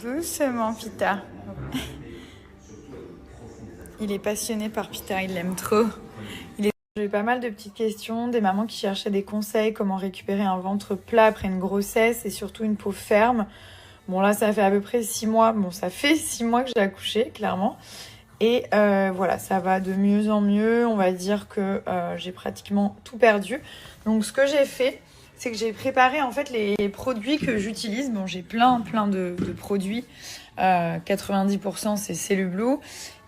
Doucement, Pita. Il est passionné par Pita, il l'aime trop. J'ai eu pas mal de petites questions, des mamans qui cherchaient des conseils, comment récupérer un ventre plat après une grossesse et surtout une peau ferme. Bon là, ça fait à peu près 6 mois. Bon, ça fait 6 mois que j'ai accouché, clairement. Et voilà, ça va de mieux en mieux. On va dire que j'ai pratiquement tout perdu. Donc ce que j'ai fait, c'est que j'ai préparé en fait les produits que j'utilise. Bon, j'ai plein de produits. 90% c'est Cellublue.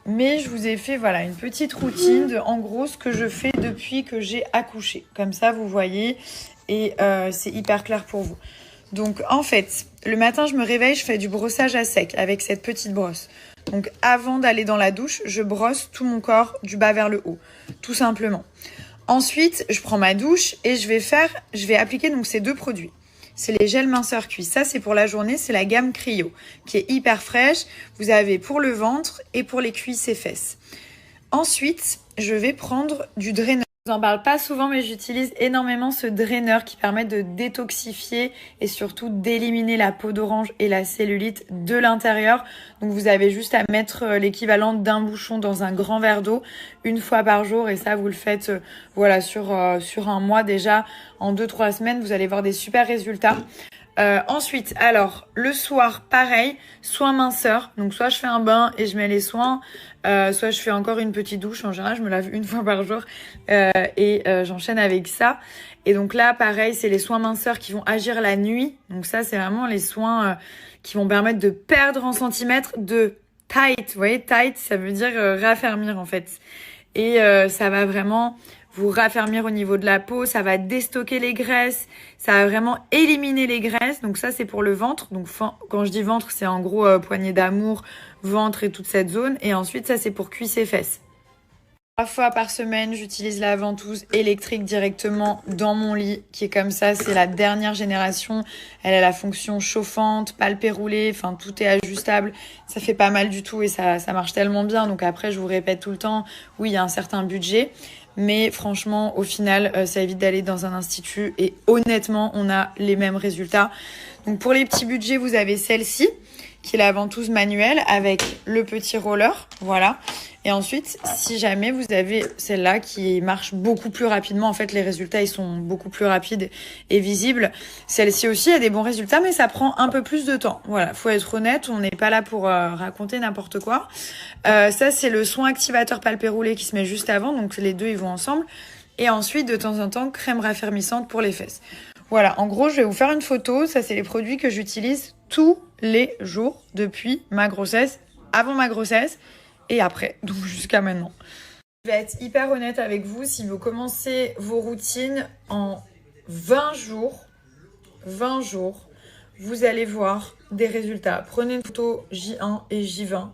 Mais je vous ai fait voilà une petite routine de en gros ce que je fais depuis que j'ai accouché. Comme ça, vous voyez, et c'est hyper clair pour vous. Donc en fait, le matin, je me réveille, je fais du brossage à sec avec cette petite brosse. Donc avant d'aller dans la douche, je brosse tout mon corps du bas vers le haut, tout simplement. Ensuite, je prends ma douche et je vais appliquer donc ces deux produits. C'est les gels minceurs cuits. Ça, c'est pour la journée, c'est la gamme Cryo, qui est hyper fraîche. Vous avez pour le ventre et pour les cuisses et fesses. Ensuite, je vais prendre du draineur. Je vous en parle pas souvent, mais j'utilise énormément ce draineur qui permet de détoxifier et surtout d'éliminer la peau d'orange et la cellulite de l'intérieur. Donc vous avez juste à mettre l'équivalent d'un bouchon dans un grand verre d'eau une fois par jour et ça vous le faites voilà sur un mois déjà. En 2-3 semaines, vous allez voir des super résultats. Ensuite, alors, le soir, pareil, soin minceur. Donc, soit je fais un bain et je mets les soins, soit je fais encore une petite douche. En général, je me lave une fois par jour et j'enchaîne avec ça. Et donc là, pareil, c'est les soins minceurs qui vont agir la nuit. Donc ça, c'est vraiment les soins qui vont permettre de perdre en centimètres de tight. Vous voyez, tight, ça veut dire raffermir en fait. Et ça va vraiment vous raffermir au niveau de la peau, ça va déstocker les graisses, ça va vraiment éliminer les graisses. Donc ça, c'est pour le ventre. Donc quand je dis ventre, c'est en gros poignée d'amour, ventre et toute cette zone. Et ensuite, ça, c'est pour cuisses et fesses. 3 fois par semaine, j'utilise la ventouse électrique directement dans mon lit, qui est comme ça. C'est la dernière génération. Elle a la fonction chauffante, palpé roulé, enfin tout est ajustable. Ça fait pas mal du tout et ça marche tellement bien. Donc après, je vous répète tout le temps, oui, il y a un certain budget. Mais franchement, au final, ça évite d'aller dans un institut et honnêtement, on a les mêmes résultats. Donc pour les petits budgets, vous avez celle-ci, qui est la ventouse manuelle avec le petit roller, voilà. Et ensuite, si jamais vous avez celle-là qui marche beaucoup plus rapidement, en fait, les résultats, ils sont beaucoup plus rapides et visibles. Celle-ci aussi a des bons résultats, mais ça prend un peu plus de temps. Voilà, faut être honnête, on n'est pas là pour raconter n'importe quoi. Ça, c'est le soin activateur palpé roulé qui se met juste avant, donc les deux, ils vont ensemble. Et ensuite, de temps en temps, crème raffermissante pour les fesses. Voilà, en gros, je vais vous faire une photo. Ça, c'est les produits que j'utilise tous les jours depuis ma grossesse, avant ma grossesse et après, donc jusqu'à maintenant. Je vais être hyper honnête avec vous. Si vous commencez vos routines en 20 jours, vous allez voir des résultats. Prenez une photo J1 et J20.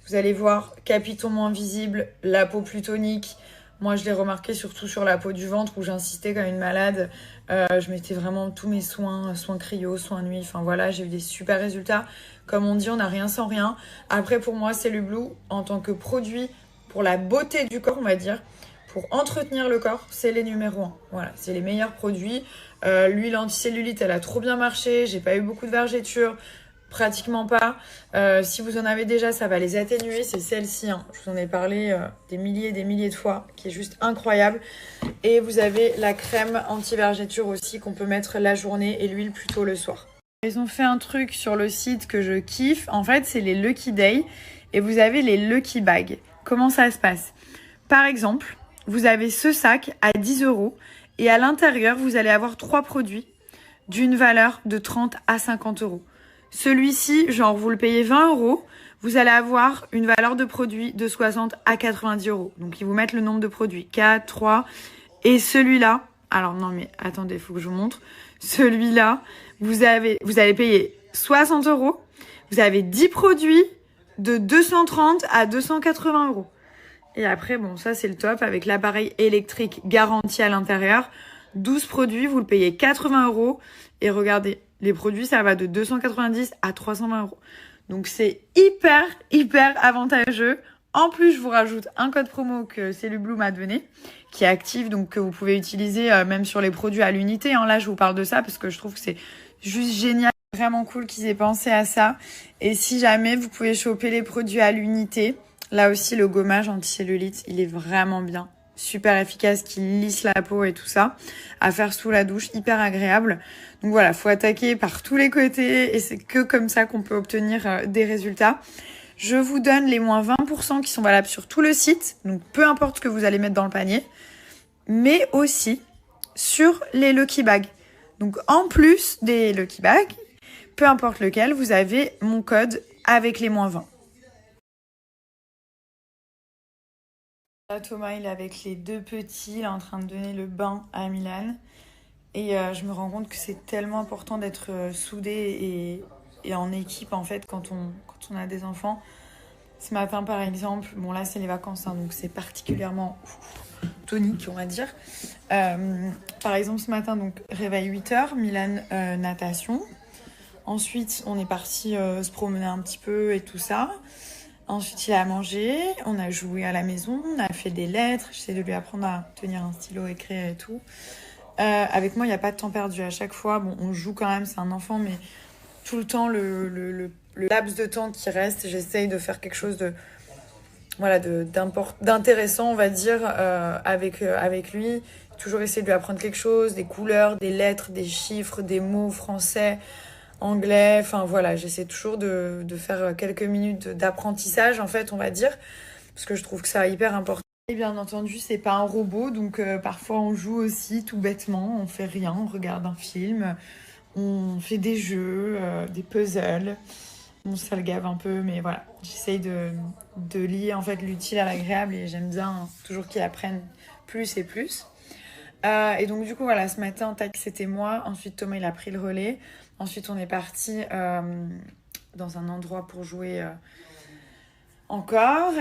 Vous allez voir capitaux moins visibles, la peau plus tonique. Moi, je l'ai remarqué surtout sur la peau du ventre où j'insistais comme une malade. Je mettais vraiment tous mes soins cryo, soins nuit. Enfin voilà, j'ai eu des super résultats. Comme on dit, on n'a rien sans rien. Après, pour moi, Cellublue, en tant que produit pour la beauté du corps, on va dire, pour entretenir le corps, c'est les numéros 1. Voilà, c'est les meilleurs produits. L'huile anticellulite, elle a trop bien marché. J'ai pas eu beaucoup de vergetures. Pratiquement pas. Si vous en avez déjà, ça va les atténuer. C'est celle-ci, hein. Je vous en ai parlé des milliers et des milliers de fois, qui est juste incroyable. Et vous avez la crème anti-vergeture aussi qu'on peut mettre la journée et l'huile plutôt le soir. Ils ont fait un truc sur le site que je kiffe. En fait, c'est les Lucky Day et vous avez les Lucky Bags. Comment ça se passe? Par exemple, vous avez ce sac à 10 € et à l'intérieur, vous allez avoir 3 produits d'une valeur de 30 à 50 €. Celui-ci, genre vous le payez 20 €, vous allez avoir une valeur de produit de 60 à 90 €. Donc ils vous mettent le nombre de produits, 4, 3. Et celui-là, alors non mais attendez, il faut que je vous montre. Celui-là, vous allez payer 60 €. Vous avez 10 produits de 230 à 280 €. Et après, bon, ça c'est le top avec l'appareil électrique garanti à l'intérieur. 12 produits, vous le payez 80 €. Et regardez, les produits, ça va de 290 à 320 €. Donc, c'est hyper avantageux. En plus, je vous rajoute un code promo que Cellublue m'a donné, qui est actif, donc que vous pouvez utiliser même sur les produits à l'unité. Hein. Là, je vous parle de ça parce que je trouve que c'est juste génial. vraiment cool qu'ils aient pensé à ça. Et si jamais vous pouvez choper les produits à l'unité, là aussi le gommage anticellulite, il est vraiment bien. Super efficace, qui lisse la peau et tout ça. À faire sous la douche, hyper agréable. Donc voilà, faut attaquer par tous les côtés et c'est que comme ça qu'on peut obtenir des résultats. Je vous donne les moins 20% qui sont valables sur tout le site. Donc peu importe ce que vous allez mettre dans le panier. Mais aussi sur les Lucky Bags. Donc en plus des Lucky Bags, peu importe lequel, vous avez mon code avec les moins 20. Là, Thomas, il est avec les 2 petits, il est en train de donner le bain à Milan. Et je me rends compte que c'est tellement important d'être soudé et en équipe en fait quand on a des enfants. Ce matin par exemple, bon là c'est les vacances hein, donc c'est particulièrement tonique on va dire. Par exemple ce matin donc réveil 8h, Milan natation. Ensuite on est parti se promener un petit peu et tout ça. Ensuite il a mangé, on a joué à la maison, on a fait des lettres, j'essaie de lui apprendre à tenir un stylo, écrire et tout. Avec moi, il n'y a pas de temps perdu à chaque fois. Bon, on joue quand même, c'est un enfant, mais tout le temps, le laps de temps qui reste, j'essaye de faire quelque chose d'intéressant, on va dire, avec lui. Toujours essayer de lui apprendre quelque chose, des couleurs, des lettres, des chiffres, des mots français, anglais. Enfin voilà, j'essaie toujours de faire quelques minutes d'apprentissage, en fait, on va dire, parce que je trouve que c'est hyper important. Et bien entendu, c'est pas un robot, donc parfois on joue aussi tout bêtement, on fait rien, on regarde un film, on fait des jeux, des puzzles. Bon, ça le gave un peu, mais voilà, j'essaye de lier en fait l'utile à l'agréable et j'aime bien toujours qu'il apprenne plus et plus. Et donc du coup voilà, ce matin, tac, c'était moi. Ensuite Thomas il a pris le relais. Ensuite on est parti dans un endroit pour jouer. Encore,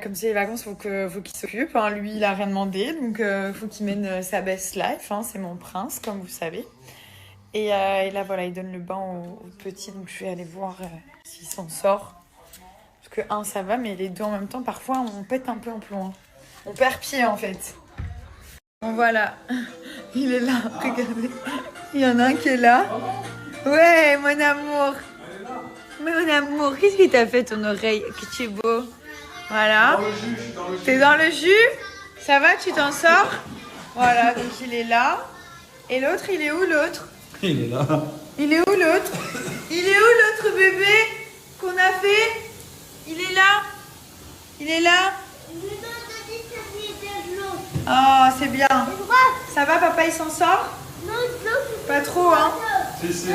comme c'est les vacances, faut qu'il s'occupe. Hein. Lui, il a rien demandé, donc faut qu'il mène sa best life. Hein. C'est mon prince, comme vous savez. Et là, voilà, il donne le bain au petit, donc je vais aller voir s'il s'en sort. Parce que ça va, mais les deux en même temps, parfois, on pète un peu en plomb. Hein. On perd pied, en fait. Bon, voilà, il est là, regardez. Il y en a un qui est là. Ouais, mon amour. Mais mon amour, qu'est-ce qui t'a fait ton oreille? Que tu es beau. Voilà. T'es dans le jus? Ça va, tu t'en sors? Voilà, donc il est là. Et l'autre, il est où l'autre? Il est là. Il est où l'autre? Il est où l'autre bébé qu'on a fait? Il est là? Il est là? Oh, c'est bien. Ça va, papa, il s'en sort? Pas trop, hein? Si, si.